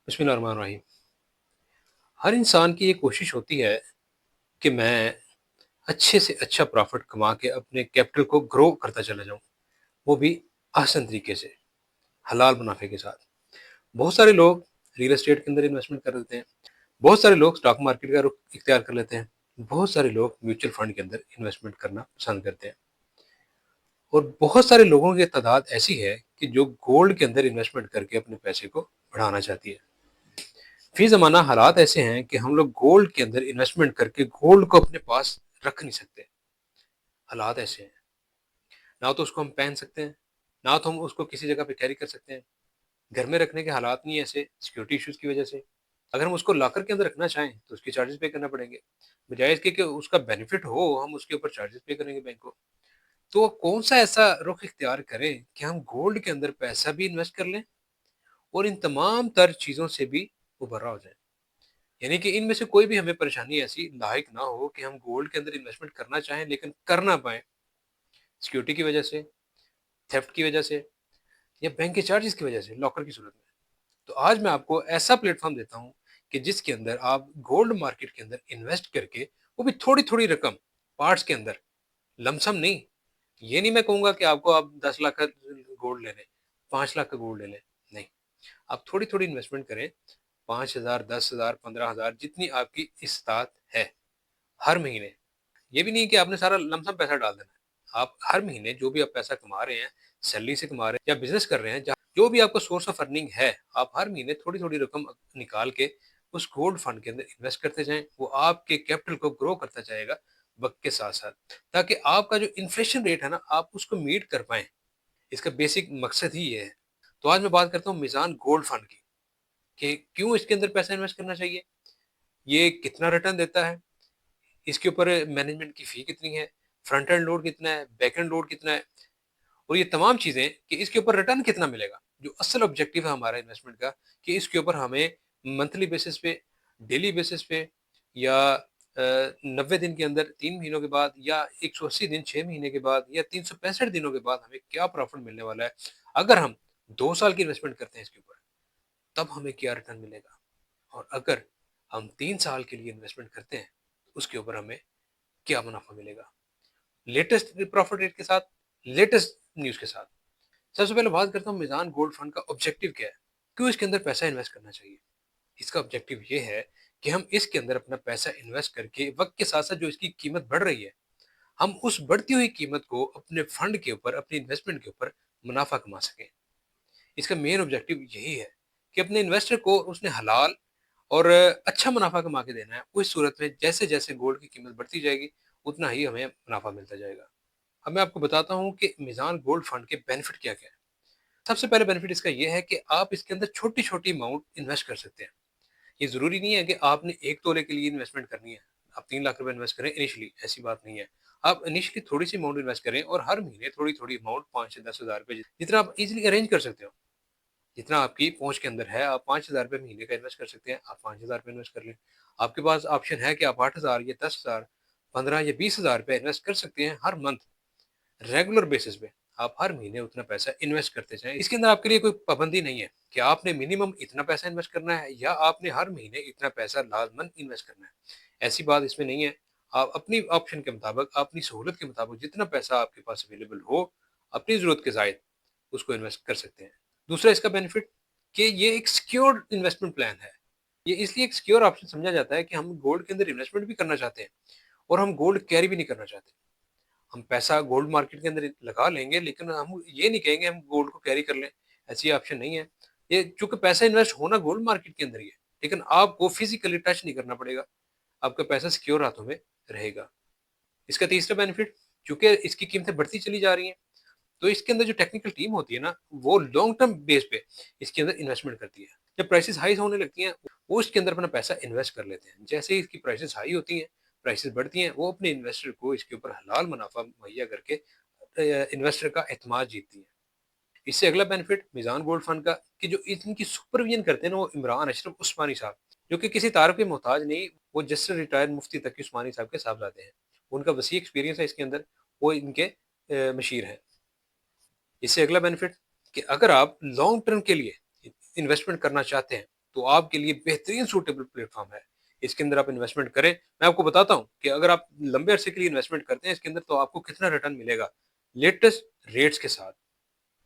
بسم اللہ الرحمن الرحیم۔ ہر انسان کی یہ کوشش ہوتی ہے کہ میں اچھے سے اچھا پروفٹ کما کے اپنے کیپٹل کو گرو کرتا چلا جاؤں، وہ بھی آسان طریقے سے، حلال منافع کے ساتھ۔ بہت سارے لوگ ریل اسٹیٹ کے اندر انویسٹمنٹ کر دیتے ہیں، بہت سارے لوگ اسٹاک مارکیٹ کا رخ اختیار کر لیتے ہیں، بہت سارے لوگ میوچل فنڈ کے اندر انویسٹمنٹ کرنا پسند کرتے ہیں، اور بہت سارے لوگوں کی تعداد ایسی ہے کہ جو گولڈ کے اندر انویسٹمنٹ کر کے اپنے پیسے کو بڑھانا چاہتی ہے۔ فی زمانہ حالات ایسے ہیں کہ ہم لوگ گولڈ کے اندر انویسٹمنٹ کر کے گولڈ کو اپنے پاس رکھ نہیں سکتے۔ حالات ایسے ہیں، نہ تو اس کو ہم پہن سکتے ہیں، نہ تو ہم اس کو کسی جگہ پہ کیری کر سکتے ہیں، گھر میں رکھنے کے حالات نہیں ایسے سیکورٹی ایشوز کی وجہ سے۔ اگر ہم اس کو لاکر کے اندر رکھنا چاہیں تو اس کے چارجز پے کرنا پڑیں گے، بجائے اس کے کہ اس کا بینیفٹ ہو ہم اس کے اوپر چارجز پے کریں گے بینک کو۔ تو کون سا ایسا رخ اختیار کریں کہ ہم گولڈ کے اندر پیسہ بھی انویسٹ کر لیں اور ان تمام تر چیزوں سے بھی ابھرا ہو جائیں؟ یعنی کہ ان میں سے کوئی بھی ہمیں پریشانی ایسی لاحق نہ ہو کہ ہم گولڈ کے اندر انویسٹمنٹ کرنا چاہیں لیکن کر نہ پائیں، سیکیورٹی کی وجہ سے، تھیفٹ کی وجہ سے، یا بینک کے چارجز کی وجہ سے، لاکر کی صورت میں۔ تو آج میں آپ کو ایسا پلیٹ فارم دیتا ہوں کہ جس کے اندر آپ گولڈ مارکیٹ کے اندر انویسٹ کر کے، وہ بھی تھوڑی تھوڑی رقم، پارٹس کے اندر، لمسم نہیں۔ یہ نہیں میں کہوں گا کہ آپ 10 لاکھ کا گولڈ لے لیں، 5 لاکھ کا گولڈ لے لیں، نہیں، آپ تھوڑی تھوڑی انویسٹمنٹ کریں، 5,000، 10,000، 15,000، جتنی آپ کی استطاعت ہے، ہر مہینے۔ یہ بھی نہیں کہ آپ نے سارا لمسم پیسہ ڈال دینا ہے، آپ ہر مہینے جو بھی آپ پیسہ کما رہے ہیں، سیلری سے کما رہے ہیں یا بزنس کر رہے ہیں، جو بھی آپ کا سورس آف ارننگ ہے، آپ ہر مہینے تھوڑی تھوڑی رقم نکال کے اس گولڈ فنڈ کے اندر انویسٹ کرتے جائیں۔ وہ آپ کے کیپٹل کو گرو کرتا جائے گا وقت کے ساتھ ساتھ، تاکہ آپ کا جو انفلیشن ریٹ ہے نا، آپ اس کو میٹ کر پائیں۔ اس کا بیسک مقصد ہی یہ ہے۔ تو آج میں بات کرتا ہوں میزان گولڈ فنڈ کی، کہ کیوں اس کے اندر پیسہ انویسٹ کرنا چاہیے، یہ کتنا ریٹرن دیتا ہے، اس کے اوپر مینجمنٹ کی فی کتنی ہے، فرنٹ اینڈ لوڈ کتنا ہے، بیک اینڈ لوڈ کتنا ہے، اور یہ تمام چیزیں کہ اس کے اوپر ریٹرن کتنا ملے گا۔ جو اصل آبجیکٹو ہے ہمارا انویسٹمنٹ کا، کہ اس کے اوپر ہمیں منتھلی بیسس پہ، ڈیلی بیسس پہ، یا 90 دن کے اندر، 3 مہینوں کے بعد، یا 180 دن 6 مہینے کے بعد، یا 365 دنوں کے بعد ہمیں کیا پروفٹ ملنے والا ہے۔ اگر ہم 2 سال کی انویسٹمنٹ کرتے ہیں اس کے اوپر، تب ہمیں کیا ریٹرن ملے گا، اور اگر ہم 3 سال کے لیے انویسٹمنٹ کرتے ہیں تو اس کے اوپر ہمیں کیا منافع ملے گا، لیٹسٹ پروفٹ ریٹ کے ساتھ، لیٹسٹ نیوز کے ساتھ۔ سب سے پہلے بات کرتا ہوں میزان گولڈ فنڈ کا آبجیکٹو کیا ہے، کیوں اس کے اندر پیسہ انویسٹ کرنا چاہیے۔ اس کا آبجیکٹو یہ ہے کہ ہم اس کے اندر اپنا پیسہ انویسٹ کر کے وقت کے ساتھ ساتھ جو اس کی قیمت بڑھ رہی ہے، ہم اس بڑھتی ہوئی قیمت کو اپنے فنڈ کے اوپر، اپنی انویسٹمنٹ کے اوپر منافع کما سکیں۔ اس کا مین آبجیکٹو یہی ہے کہ اپنے انویسٹر کو اس نے حلال اور اچھا منافع کما کے دینا ہے۔ اس صورت میں جیسے جیسے گولڈ کی قیمت بڑھتی جائے گی اتنا ہی ہمیں منافع ملتا جائے گا۔ اب میں آپ کو بتاتا ہوں کہ میزان گولڈ فنڈ کے بینیفٹ کیا کیا ہے۔ سب سے پہلے بینیفٹ اس کا یہ ہے کہ آپ اس کے اندر چھوٹی چھوٹی اماؤنٹ انویسٹ کر سکتے ہیں۔ یہ ضروری نہیں ہے کہ آپ نے 1 تولے کے لیے انویسٹمنٹ کرنی ہے، آپ 3 لاکھ روپے انویسٹ کریں انیشلی، ایسی بات نہیں ہے۔ آپ انیشلی تھوڑی سی اماؤنٹ انویسٹ کریں، اور ہر مہینے تھوڑی تھوڑی اماؤنٹ، 5 سے 10 ہزار روپے، جتنا آپ ایزیلی ارینج کر سکتے ہو، جتنا آپ کی پہنچ کے اندر ہے۔ آپ 5 ہزار روپے مہینے کا انویسٹ کر سکتے ہیں، آپ 5 ہزار روپے انویسٹ کر لیں۔ آپ کے پاس آپشن ہے کہ آپ 8 ہزار یا 10 ہزار، 15 یا 20 ہزار روپے انویسٹ کر سکتے ہیں ہر منتھ، ریگولر بیسس پہ۔ آپ ہر مہینے اتنا پیسہ انویسٹ کرتے جائیں۔ اس کے اندر آپ کے لیے کوئی پابندی نہیں ہے کہ آپ نے منیمم اتنا پیسہ انویسٹ کرنا ہے، یا آپ نے ہر مہینے اتنا پیسہ لازمن انویسٹ کرنا ہے۔ ایسی بات اس میں نہیں ہے۔ آپ اپنی آپشن کے مطابق، اپنی سہولت کے مطابق، جتنا پیسہ آپ کے پاس اویلیبل ہو، اپنی ضرورت کے زائد اس کو انویسٹ کر سکتے ہیں۔ دوسرا اس کا بینیفٹ کہ یہ ایک سیکیورڈ انویسٹمنٹ پلان ہے۔ یہ اس لیے ایک سیکیور آپشن سمجھا جاتا ہے کہ ہم گولڈ کے اندر انویسٹمنٹ بھی کرنا چاہتے ہیں، اور ہم گولڈ کیری بھی نہیں کرنا چاہتے۔ ہم پیسہ گولڈ مارکیٹ کے اندر لگا لیں گے، لیکن ہم یہ نہیں کہیں گے ہم گولڈ کو کیری کر لیں، ایسی آپشن نہیں ہے۔ یہ چونکہ پیسہ انویسٹ ہونا گولڈ مارکیٹ کے اندر ہی ہے، لیکن آپ کو فزیکلی ٹچ نہیں کرنا پڑے گا، آپ کا پیسہ سیکیور ہاتھوں میں رہے گا۔ اس کا تیسرا بینیفٹ، چونکہ اس کی قیمتیں بڑھتی چلی جا رہی ہیں، تو اس کے اندر جو ٹیکنیکل ٹیم ہوتی ہے نا، وہ لانگ ٹرم بیس پہ اس کے اندر انویسٹمنٹ کرتی ہے۔ جب پرائسز ہائی ہونے لگتی ہیں، وہ اس کے اندر اپنا پیسہ انویسٹ کر لیتے ہیں۔ جیسے ہی اس کی پرائسز ہائی ہوتی ہیں، پرائسز بڑھتی ہیں، وہ اپنے انویسٹر کو اس کے اوپر حلال منافع مہیا کر کے انویسٹر کا اعتماد جیتتی ہیں۔ اس سے اگلا بینیفٹ میزان گولڈ فنڈ کا، کہ جو ان کی سپرویژن کرتے ہیں نا، وہ عمران اشرف عثمانی صاحب، جو کہ کسی تعارف کے محتاج نہیں، وہ جسٹس ریٹائرڈ مفتی تقی عثمانی صاحب کے صاحبزادے ہیں۔ ان کا وسیع ایکسپیرینس ہے اس کے اندر، وہ ان کے مشیر ہیں۔ اس سے اگلا بینیفٹ کہ اگر آپ لانگ ٹرم کے لیے انویسٹمنٹ کرنا چاہتے ہیں تو آپ کے لیے بہترین سوٹیبل پلیٹ فارم ہے. اس کے اندر آپ انویسٹمنٹ کریں. میں آپ کو بتاتا ہوں کہ اگر آپ لمبے عرصے کے لیے انویسٹمنٹ کرتے ہیں اس کے اندر تو آپ کو کتنا ریٹرن ملے گا لیٹسٹ ریٹس کے ساتھ.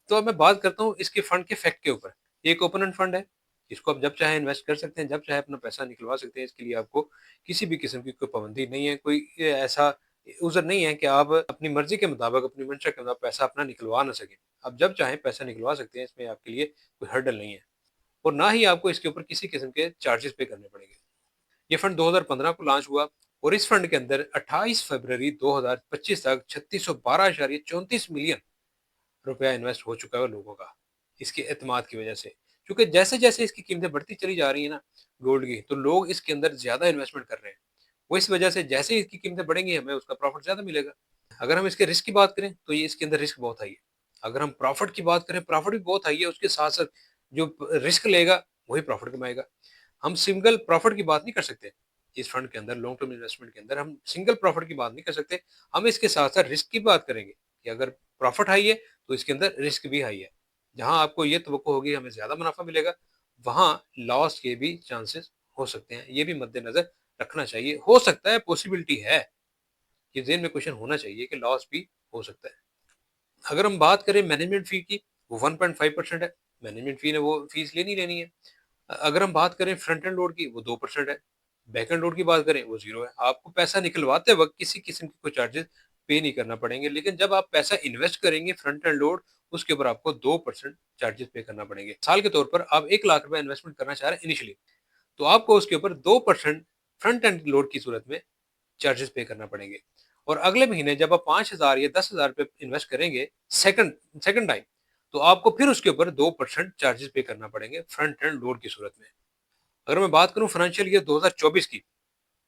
تو اب میں بات کرتا ہوں اس کے فنڈ کے فیکٹ کے اوپر. یہ ایک اوپن اینڈ فنڈ ہے. اس کو آپ جب چاہے انویسٹ کر سکتے ہیں, جب چاہے اپنا پیسہ نکلوا سکتے ہیں. اس کے لیے آپ کو کسی بھی قسم کی کوئی پابندی نہیں ہے, کوئی ایسا عذر نہیں ہے کہ آپ اپنی مرضی کے مطابق, اپنی منشا کے مطابق پیسہ اپنا نکلوا نہ سکیں. آپ جب چاہیں پیسہ نکلوا سکتے ہیں, اس میں آپ کے لیے کوئی ہرڈل نہیں ہے, اور نہ ہی آپ کو اس کے اوپر کسی قسم کے چارجز پے کرنے پڑیں گے. یہ فنڈ 2015 کو لانچ ہوا, اور اس فنڈ کے اندر 28 فروری 2025 تک 3612.34 ملین روپیہ انویسٹ ہو چکا ہے لوگوں کا, اس کے اعتماد کی وجہ سے. کیونکہ جیسے جیسے اس کی قیمتیں بڑھتی چلی جا رہی ہیں نا گولڈ کی, تو لوگ اس کے اندر زیادہ انویسٹمنٹ کر رہے ہیں. وہ اس وجہ سے جیسے ہی اس کی قیمتیں بڑھیں گی ہمیں اس کا پروفٹ زیادہ ملے گا. اگر ہم اس کے رسک کی بات کریں تو یہ اس کے اندر رسک بہت ہائی ہے. اگر ہم پروفٹ کی بات کریں, پروفٹ بھی بہت ہائی ہے, اس کے ساتھ ساتھ جو رسک لے گا وہی پروفٹ کمائے گا. ہم سنگل پروفٹ کی بات نہیں کر سکتے اس فنڈ کے اندر. لانگ ٹرم انویسٹمنٹ کے اندر ہم سنگل پروفٹ کی بات نہیں کر سکتے. ہم اس کے ساتھ ساتھ رسک کی بات کریں گے کہ اگر پروفٹ ہائی ہے تو اس کے اندر رسک بھی ہائی ہے. جہاں آپ کو یہ توقع ہوگی ہمیں زیادہ منافع ملے گا, وہاں لاس کے بھی چانسز ہو سکتے ہیں. یہ بھی مد نظر رکھنا چاہیے. ہو سکتا ہے, پاسبلٹی ہے, یہ ذہن میں کوشچن ہونا چاہیے کہ لاس بھی ہو سکتا ہے. اگر ہم بات کریں مینجمنٹ فی کی, وہ 1.5% ہے. مینجمنٹ فی نے وہ فیس لینی ہے. اگر ہم بات کریں فرنٹ اینڈ لوڈ کی, وہ 2% ہے. بیک اینڈ لوڈ کی بات کریں وہ 0 ہے. آپ کو پیسہ نکلواتے وقت کسی قسم کے کوئی چارجز پے نہیں کرنا پڑیں گے, لیکن جب آپ پیسہ انویسٹ کریں گے فرنٹ اینڈ لوڈ, اس کے اوپر آپ کو 2% چارجز پے کرنا پڑیں گے. سال کے طور پر آپ 1 لاکھ روپے انویسٹمنٹ کرنا چاہ رہے ہیں انیشلی, تو آپ کو اس کے اوپر 2% فرنٹ اینڈ لوڈ کی صورت میں چارجز پے کرنا پڑیں گے. اور اگلے مہینے جب آپ 5,000 یا 10,000 روپے انویسٹ کریں گے سیکنڈ ٹائم, تو آپ کو پھر اس کے اوپر 2% چارجز پے کرنا پڑیں گے فرنٹ اینڈ لوڈ کی صورت میں. اگر میں بات کروں فائنینشیل ایئر 2024 کی,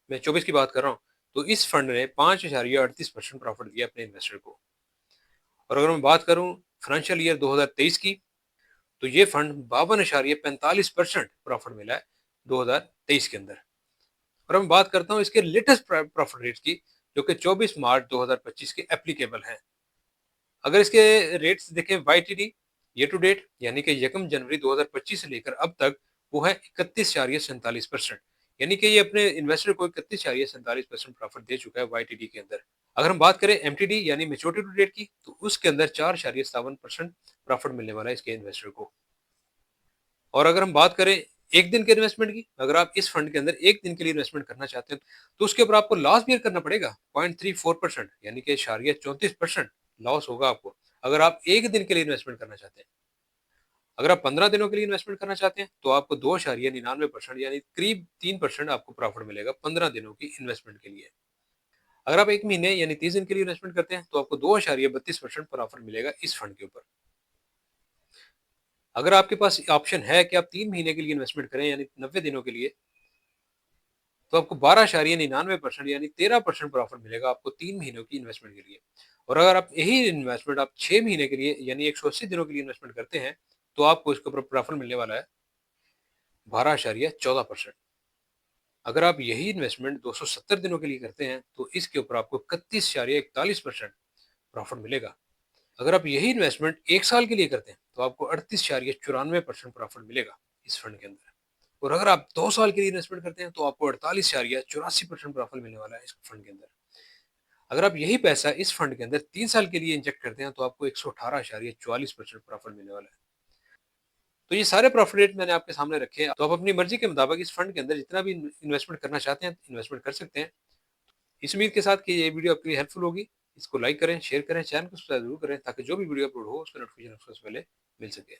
میں 24 کی بات کر رہا ہوں, تو اس فنڈ نے 5.38% پروفٹ دیا اپنے انویسٹر کو. اور اگر میں بات کروں فائنینشیل ایئر 2023 کی, تو یہ فنڈ 52.45% پروفٹ ملا ہے 2023 کے اندر. اور میں بات کرتا ہوں اس کے لیٹسٹ پروفٹ ریٹس کی, جو کہ 24 مارچ 2025 کے اپلیکیبل ہیں. اگر اس کے ریٹس دیکھیں Y T D year to date, یعنی کہ 1 جنوری 2025 سے لے کر اب تک, وہ ہے 31.47%. یعنی کہ یہ اپنے انویسٹر کو 31.47% پروفٹ دے چکا ہے وائی ٹی ڈی کے اندر. اگر ہم بات کریں ایم ٹی ڈی یعنی میچورٹی ٹو ڈیٹ کی, تو اس کے اندر 4.57% پروفٹ ملنے والا ہے اس کے انویسٹر کو. اور اگر ہم بات کریں ایک دن کے انویسٹمنٹ کی, اگر آپ اس فنڈ کے اندر ایک دن کے لیے انویسٹمنٹ کرنا چاہتے ہیں تو اس کے اوپر آپ کو لاس بیئر کرنا پڑے گا 0.34%, یعنی کہ 34% لاس ہوگا آپ کو اگر آپ ایک دن کے لیے انویسٹمنٹ کرنا چاہتے ہیں. اگر آپ 15 دنوں کے لیے انویسٹمنٹ کرنا چاہتے ہیں تو آپ کو 2.99% یعنی قریب 3% آپ کو پروفٹ ملے گا 15 دنوں کی انویسٹمنٹ کے لیے. اگر آپ ایک مہینے یعنی 30 دن کے لیے انویسٹمنٹ کرتے ہیں تو آپ کو 2.32% پروفٹ ملے گا اس فنڈ کے اوپر. اگر آپ کے پاس آپشن ہے کہ آپ 3 مہینے کے لیے انویسٹمنٹ کریں یعنی 90 دنوں کے لیے, تو آپ کو 12.99% یعنی 13% پروفٹ ملے گا آپ کو 3 مہینوں کی انویسٹمنٹ کے لیے. اور اگر آپ یہی انویسٹمنٹ آپ 6 مہینے کے لیے یعنی 180 دنوں کے لیے انویسٹمنٹ کرتے ہیں, تو آپ کو اس کے اوپر پروفٹ ملنے والا ہے 12.14%. اگر آپ یہی انویسٹمنٹ 270 دنوں کے لیے کرتے ہیں تو اس کے اوپر آپ کو 31.41% پروفٹ ملے گا. اگر آپ یہی انویسٹمنٹ 1 سال کے لیے کرتے ہیں تو آپ کو 38.94% پروفٹ ملے گا اس فنڈ کے اندر. اور اگر آپ 2 سال کے لیے انویسٹمنٹ کرتے ہیں تو آپ کو 48.84% پروفٹ ملنے والا ہے اس فنڈ کے اندر. اگر آپ یہی پیسہ اس فنڈ کے اندر 3 سال کے لیے انجیکٹ کرتے ہیں تو آپ کو 118.44% پروفٹ ملنے والا ہے. تو یہ سارے پروفٹ ریٹ میں نے آپ کے سامنے رکھے ہیں, تو آپ اپنی مرضی کے مطابق اس فنڈ کے اندر جتنا بھی انویسٹمنٹ کرنا چاہتے ہیں انویسٹمنٹ کر سکتے ہیں. اس امید کے ساتھ کہ یہ ویڈیو آپ کے لیے ہیلپ فل ہوگی. اس کو لائک کریں, شیئر کریں, چینل کو سبسکرائب ضرور کریں تاکہ جو بھی ویڈیو اپلوڈ ہو اس کا نوٹیفیکیشن آپ کو پہلے مل سکے.